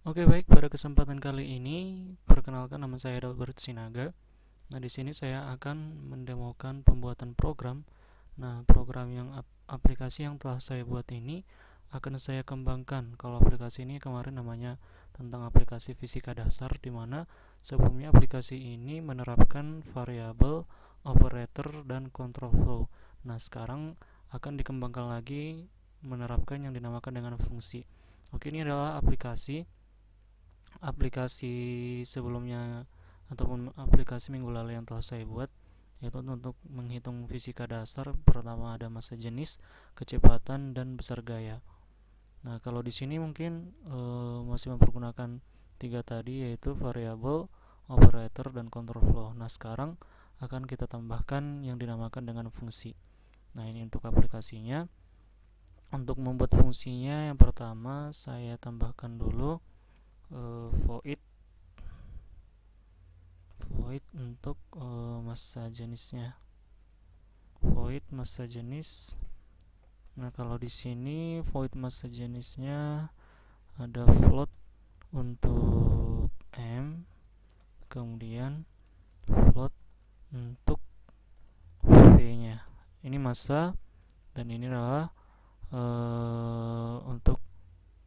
Oke, baik. Pada kesempatan kali ini, perkenalkan nama saya Dalbert Sinaga. Nah, di sini saya akan mendemokan pembuatan program. Nah, program yang aplikasi yang telah saya buat ini akan saya kembangkan. Kalau aplikasi ini kemarin namanya tentang aplikasi fisika dasar, di mana sebelumnya aplikasi ini menerapkan variabel, operator, dan control flow. Nah, sekarang akan dikembangkan lagi menerapkan yang dinamakan dengan fungsi. Oke, ini adalah aplikasi sebelumnya ataupun aplikasi minggu lalu yang telah saya buat, yaitu untuk menghitung fisika dasar. Pertama ada massa jenis, kecepatan, dan besar gaya. Nah, kalau di sini mungkin masih mempergunakan tiga tadi, yaitu variabel, operator, dan control flow. Nah, sekarang akan kita tambahkan yang dinamakan dengan fungsi. Nah, ini untuk aplikasinya. Untuk membuat fungsinya, yang pertama saya tambahkan dulu void untuk massa jenisnya, void massa jenis. Nah, kalau di sini void massa jenisnya ada float untuk m, kemudian float untuk v-nya. Ini massa dan ini adalah untuk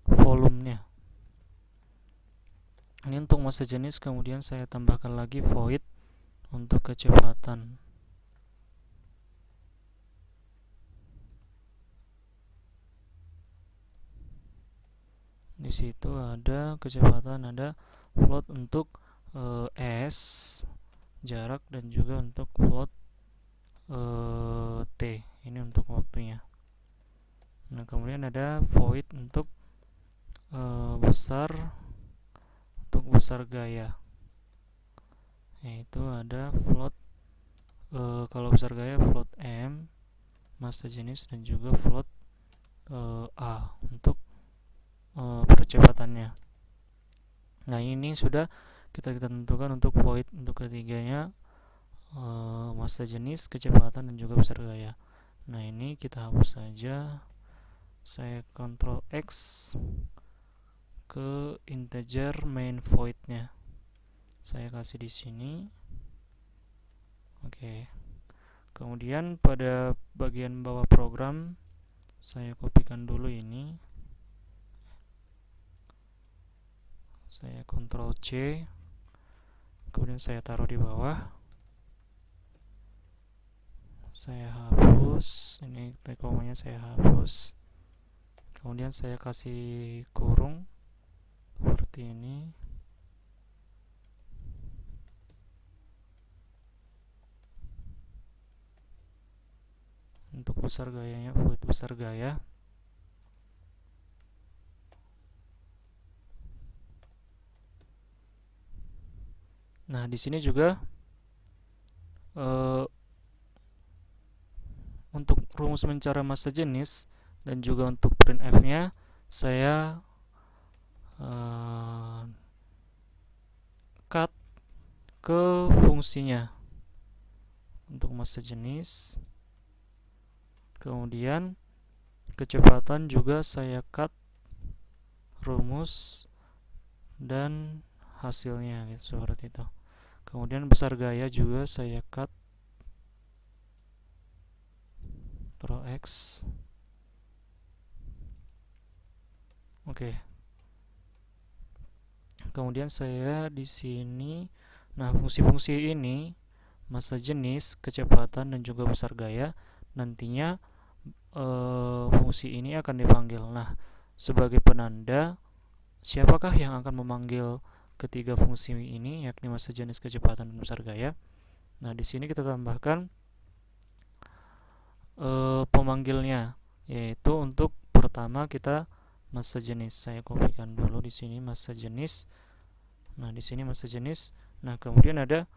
volumenya. Ini untuk massa jenis, kemudian saya tambahkan lagi void untuk kecepatan. Di situ ada kecepatan, ada float untuk s jarak, dan juga untuk float t, ini untuk waktunya. Nah, kemudian ada void untuk besar, untuk besar gaya, yaitu ada float kalau besar gaya float m, massa jenis, dan juga float a untuk percepatannya. Nah, ini sudah kita tentukan untuk void untuk ketiganya, massa jenis, kecepatan, dan juga besar gaya. Nah, ini kita hapus saja. Saya Ctrl X ke integer main voidnya. Saya kasih di sini. Oke. Kemudian pada bagian bawah program saya kopikan dulu ini. Saya Ctrl C. Kemudian saya taruh di bawah. Saya hapus. Ini komanya saya hapus. Kemudian saya kasih kurung seperti ini. Untuk besar gayanya, void besar gaya. Nah, di sini juga untuk rumus mencari massa jenis dan juga untuk printf-nya saya cut ke fungsinya untuk massa jenis. Kemudian kecepatan juga saya cut rumus dan hasilnya, gitu, seperti itu. Kemudian besar gaya juga saya cut, Ctrl X. Oke. Kemudian saya di sini, nah, fungsi-fungsi ini, massa jenis, kecepatan, dan juga besar gaya, nantinya fungsi ini akan dipanggil. Nah, sebagai penanda siapakah yang akan memanggil ketiga fungsi ini, yakni massa jenis, kecepatan, dan besar gaya. Nah, di sini kita tambahkan pemanggilnya, yaitu untuk pertama kita massa jenis. Saya kopikan dulu di sini massa jenis. Nah, di sini massa jenis. Nah, kemudian ada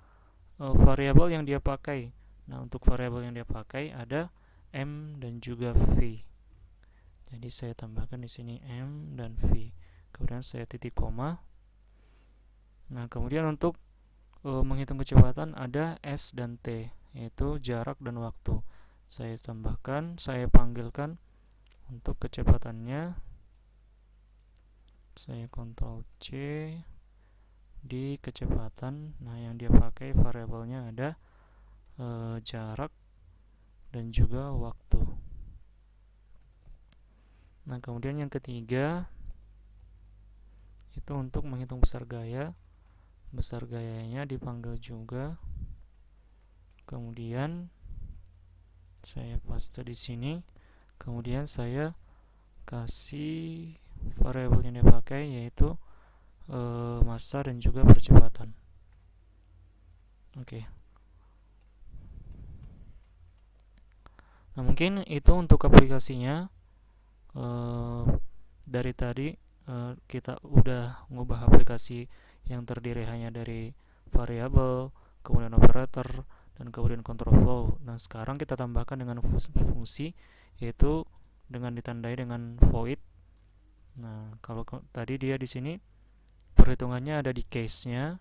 variabel yang dia pakai. Nah, untuk variabel yang dia pakai ada m dan juga v. Jadi saya tambahkan di sini m dan v. Kemudian saya titik koma. Nah, kemudian untuk menghitung kecepatan ada s dan t, yaitu jarak dan waktu. Saya tambahkan, saya panggilkan untuk kecepatannya Saya Ctrl C di kecepatan. Nah, yang dia pakai variabelnya ada jarak dan juga waktu. Nah, kemudian yang ketiga itu untuk menghitung besar gaya. Besar gayanya dipanggil juga. Kemudian saya paste di sini. Kemudian saya kasih variabel yang dia pakai yaitu massa dan juga percepatan. Oke. Nah, mungkin itu untuk aplikasinya. Dari tadi kita udah ngubah aplikasi yang terdiri hanya dari variabel, kemudian operator, dan kemudian control flow. Nah, sekarang kita tambahkan dengan fungsi, yaitu dengan ditandai dengan void. Nah, kalau tadi dia di sini perhitungannya ada di case-nya,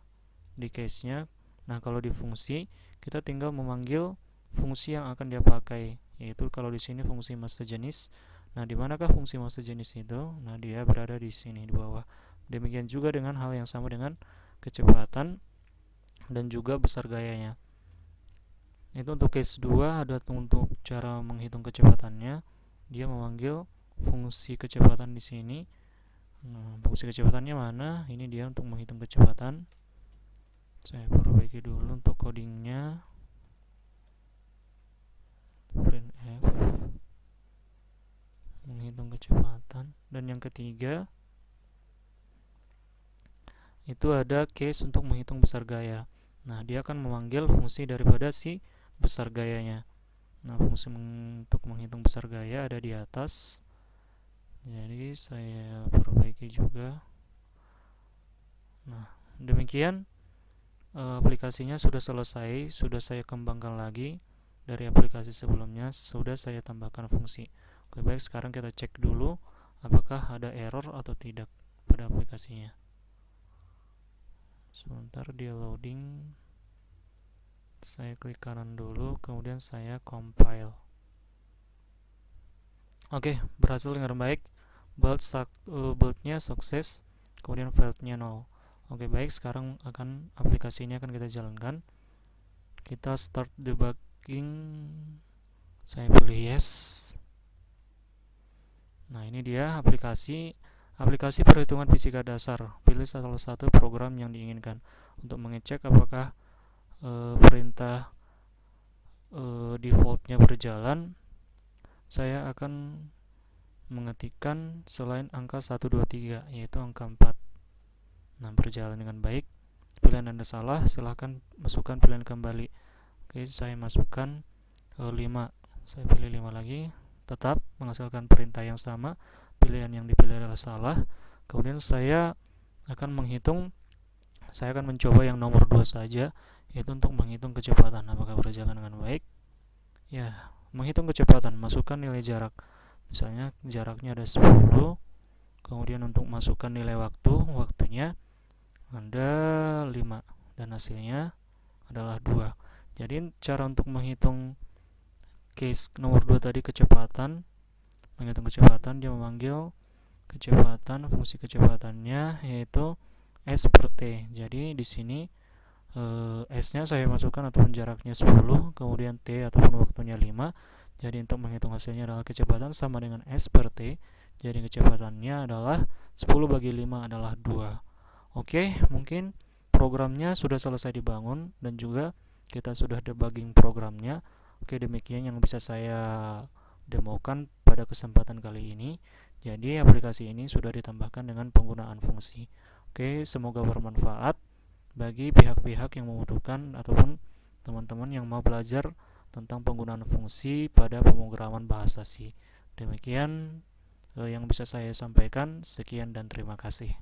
Nah, kalau di fungsi kita tinggal memanggil fungsi yang akan dia pakai, yaitu kalau di sini fungsi massa jenis. Nah, di manakah fungsi massa jenis itu? Nah, dia berada di sini di bawah. Demikian juga dengan hal yang sama dengan kecepatan dan juga besar gayanya. Itu untuk case 2. Ada untuk cara menghitung kecepatannya. Dia memanggil fungsi kecepatan di sini. Nah, fungsi kecepatannya mana? Ini dia untuk menghitung kecepatan. Saya perbaiki dulu untuk codingnya. Printf menghitung kecepatan. Dan yang ketiga itu ada case untuk menghitung besar gaya. Nah, dia akan memanggil fungsi daripada si besar gayanya. Nah, fungsi untuk menghitung besar gaya ada di atas. Jadi saya perbaiki juga. Nah, demikian aplikasinya sudah selesai. Sudah saya kembangkan lagi dari aplikasi sebelumnya. Sudah saya tambahkan fungsi. Oke, baik, sekarang kita cek dulu apakah ada error atau tidak pada aplikasinya. Sebentar dia loading. Saya klik kanan dulu, kemudian saya compile. Oke, berhasil dengan baik. Build-nya sukses, kemudian failed-nya 0. Oke, baik, sekarang aplikasi ini akan kita jalankan. Kita start debugging. Saya pilih yes. Nah, ini dia aplikasi perhitungan fisika dasar. Pilih salah satu program yang diinginkan untuk mengecek apakah perintah defaultnya berjalan. Saya akan mengetikkan selain angka 1, 2, 3, yaitu angka 4. Nah, berjalan dengan baik. Pilihan Anda salah, silahkan masukkan pilihan kembali. Oke, saya masukkan 5. Saya pilih 5 lagi. Tetap menghasilkan perintah yang sama. Pilihan yang dipilih adalah salah. Kemudian saya akan mencoba yang nomor 2 saja, yaitu untuk menghitung kecepatan apakah berjalan dengan baik. Ya, menghitung kecepatan, masukkan nilai jarak. Misalnya jaraknya ada 10. Kemudian untuk masukkan nilai waktunya ada 5 dan hasilnya adalah 2. Jadi cara untuk menghitung case nomor 2 tadi menghitung kecepatan, dia memanggil kecepatan, fungsi kecepatannya yaitu S per T. Jadi di sini S-nya saya masukkan ataupun jaraknya 10, kemudian T ataupun waktunya 5. Jadi untuk menghitung hasilnya adalah kecepatan sama dengan S per T. Jadi kecepatannya adalah 10 bagi 5 adalah 2. Oke, mungkin programnya sudah selesai dibangun dan juga kita sudah debugging programnya. Oke, demikian yang bisa saya demokan pada kesempatan kali ini. Jadi aplikasi ini sudah ditambahkan dengan penggunaan fungsi. Oke, semoga bermanfaat bagi pihak-pihak yang membutuhkan ataupun teman-teman yang mau belajar tentang penggunaan fungsi pada pemrograman bahasa C. Demikian yang bisa saya sampaikan. Sekian dan terima kasih.